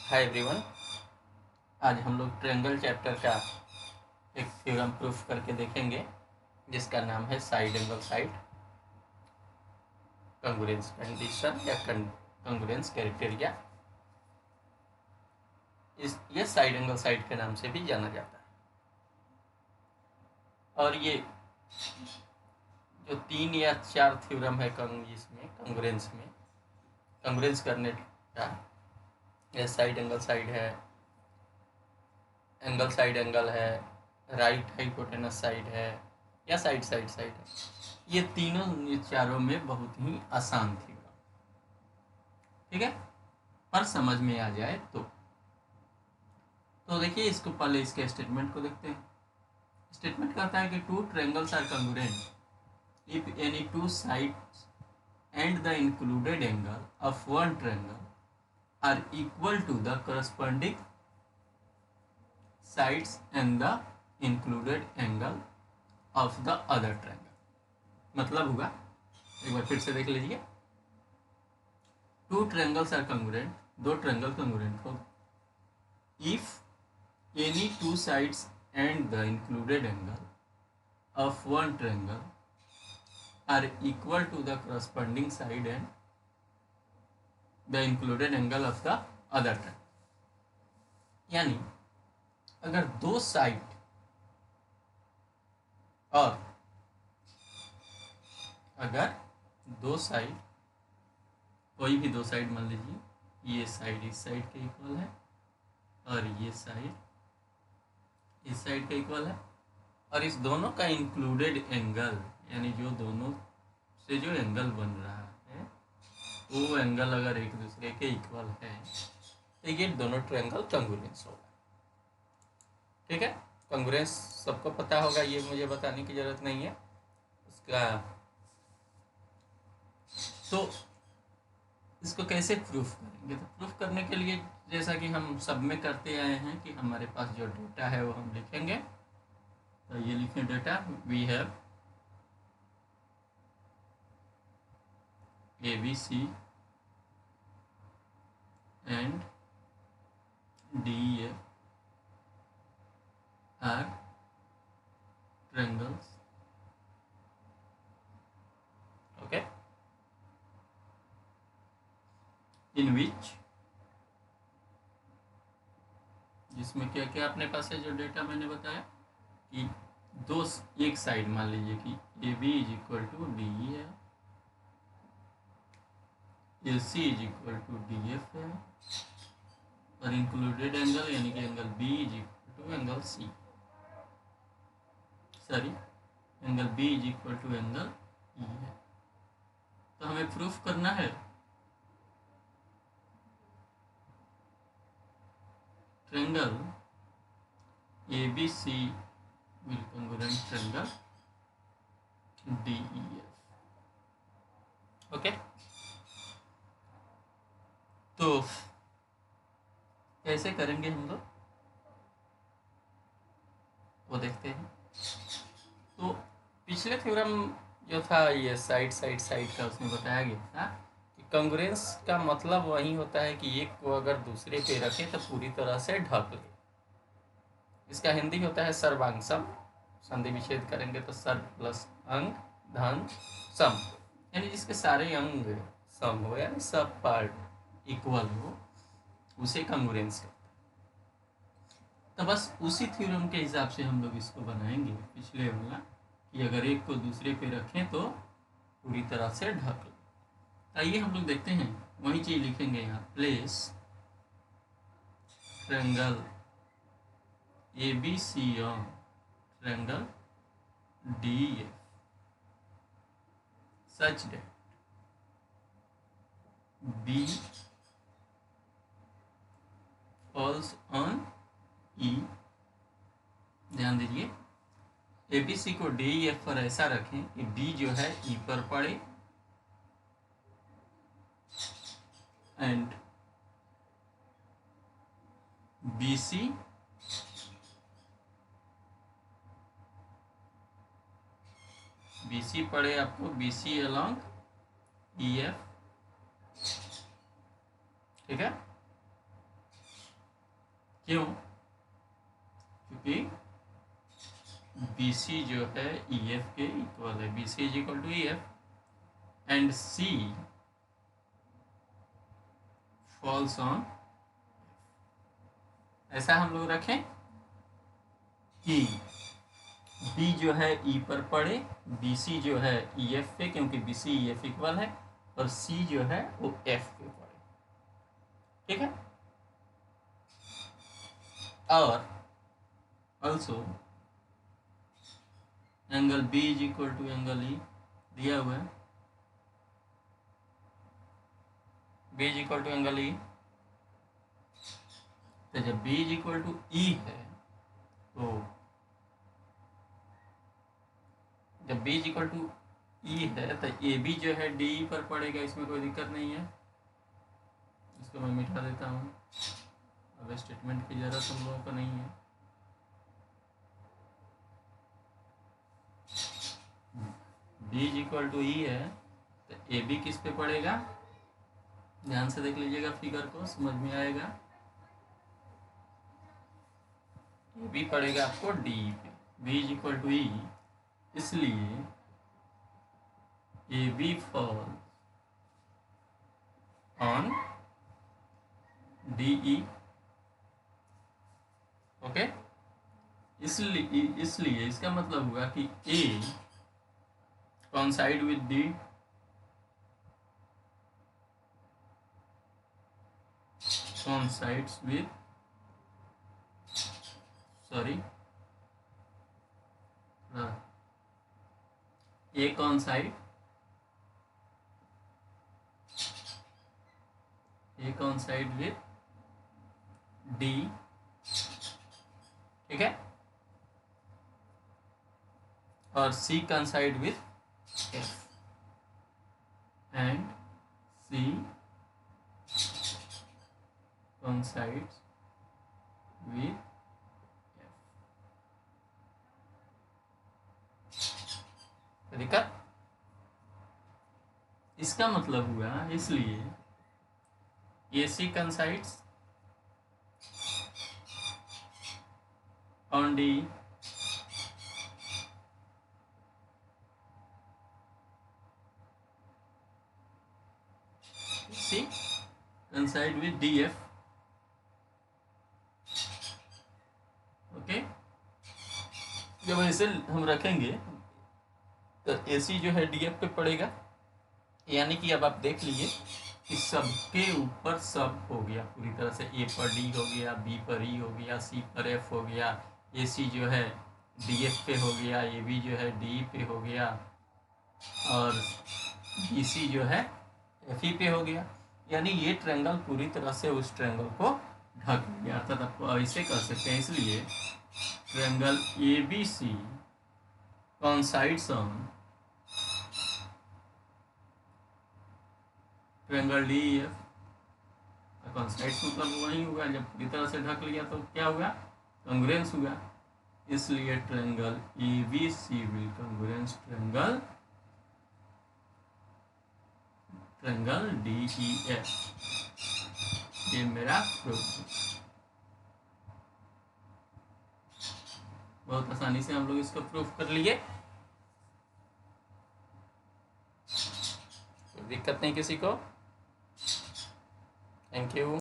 Hi everyone. आज हम लोग ट्रायंगल चैप्टर का एक थ्योरम प्रूफ करके देखेंगे जिसका नाम है साइड एंगल साइड कंग्रुएंस कंडीशन या कंग्रुएंस क्राइटेरिया। ये साइड एंगल साइड के नाम से भी जाना जाता है। और ये जो 3 या 4 थ्योरम है इसमें कंग्रुएंस करने का, ये साइड एंगल साइड है, एंगल साइड एंगल है, राइट हाइपोटेनस साइड है या साइड साइड साइड है। ये चारों में बहुत ही आसान थी, ठीक है, पर समझ में आ जाए तो देखिए इसको पहले इसके स्टेटमेंट को देखते हैं। स्टेटमेंट कहता है कि two triangles are congruent if any two sides and the included angle of one triangle are equal to the corresponding sides and the included angle of the other triangle. मतलब होगा, एक बार फिर से देख लीजिए। टू ट्रायंगल्स आर कंग्रुएंट, दो triangle congruent हो if any two sides and the included angle of one triangle are equal to the corresponding side and the included angle of the other triangle। यानी अगर दो side और अगर दो side कोई भी दो साइड मान लीजिए, ये साइड इस साइड के इक्वल है और ये साइड इस साइड के इक्वल है, और इस दोनों का इंक्लूडेड एंगल यानी जो दोनों से जो एंगल बन रहा है वो एंगल अगर एक दूसरे के इक्वल है तो ये दोनों ट्रायंगल कंग्रुएंस होगा। ठीक है, कंग्रुएंस सबको पता होगा, ये मुझे बताने की जरूरत नहीं है उसका। तो इसको कैसे प्रूफ करेंगे? तो प्रूफ करने के लिए जैसा कि हम सब में करते आए हैं कि हमारे पास जो डेटा है वो हम लिखेंगे। तो ये लिखें data, we have ABC and DEF are triangles, okay, in which, जिसमें क्या क्या अपने पास है जो डेटा मैंने बताया कि दो एक साइड मान लीजिए कि AB is equal to DE है, AC is equal to DF है, और इंक्लूडेड एंगल यानी कि angle B is equal to angle C, sorry angle B is equal to angle E है। तो हमें प्रूफ करना है triangle ABC will congruent triangle DEF, okay. तो कैसे करेंगे हम लोग वो देखते हैं। तो पिछले थ्योरम जो था ये साइड साइड साइड का, उसमें बताया गया था कि कंग्रुएंस का मतलब वही होता है कि एक को अगर दूसरे पे रखे तो पूरी तरह से ढक ले। इसका हिंदी होता है सर्वांग-सम। संधि विच्छेद करेंगे तो सर्व प्लस अंग धन सम, यानी जिसके सारे अंग सम हो यानी सब पार्ट इक्वल हो उसे कंग्रुएंस कहते हैं। तो बस उसी थ्योरम के हिसाब से हम लोग इसको बनाएंगे पिछले वाला कि अगर एक को दूसरे पे रखें तो पूरी तरह से ढक ले। आइए हम लोग देखते हैं, वही चीज लिखेंगे यहाँ, place triangle ABC on triangle DEF such that B falls on E। ध्यान दीजिए, ABC को DEF पर ऐसा रखें कि B जो है E पर पड़े एंड BC पड़े आपको BC along EF, ठीक है। क्यों? क्योंकि BC जो है EF के इक्वल है, BC is equal to EF and C falls on. ऐसा हम लोग रखें कि B जो है E पर पड़े, BC जो है EF पे, क्योंकि BC EF इक्वल है, और C जो है वो F पे पड़े। ठीक है। और also angle B is equal to angle E दिया हुआ है, B is equal to angle E। तो जब B is equal to E है, तो जब B is equal to E है तो AB जो है DE पर पड़ेगा, इसमें कोई दिक्कत नहीं है। इसको मैं मिटा देता हूँ, अब स्टेटमेंट की ज़रूरत हम लोगों को नहीं है। B is equal to E है तो AB किस पे पड़ेगा? ध्यान से देख लीजिएगा फिगर को, समझ में आएगा। AB पड़ेगा आपको DE पे, B is equal to E, इसलिए AB fall on DE। Okay, इसलिए इसका मतलब हुआ कि A coincide with D, coincides with, sorry, A coincide with D। ठीक है, और C coincide with F and C coincides with F। दिक्कत? इसका मतलब हुआ, इसलिए AC coincides on D, C coincide with DF। Okay, जब ऐसे हम रखेंगे तो AC जो है DF पे पड़ेगा, यानी कि अब आप देख लीजिए कि सबके ऊपर सब हो गया पूरी तरह से। A पर D हो गया, B पर E हो गया, C पर F हो गया, AC जो है DF पे हो गया, AB जो है DE पे हो गया, और BC जो है FE पे हो गया। यानी ये ट्रायंगल पूरी तरह से उस ट्रायंगल को ढक गया, अर्थात आप ऐसे कर सकते हैं। इसलिए triangle ABC coincides on triangle DEF। कॉन्साइड्स मतलब वही हुआ, जब पूरी तरह से ढक लिया तो क्या हुआ? कॉन्ग्रुएंस हुआ। इसलिए triangle ABC will congruence triangle DEF। ये मेरा प्रूफ। बहुत आसानी से हम लोग इसको प्रूफ कर लिए, कोई दिक्कत नहीं किसी को। Thank you.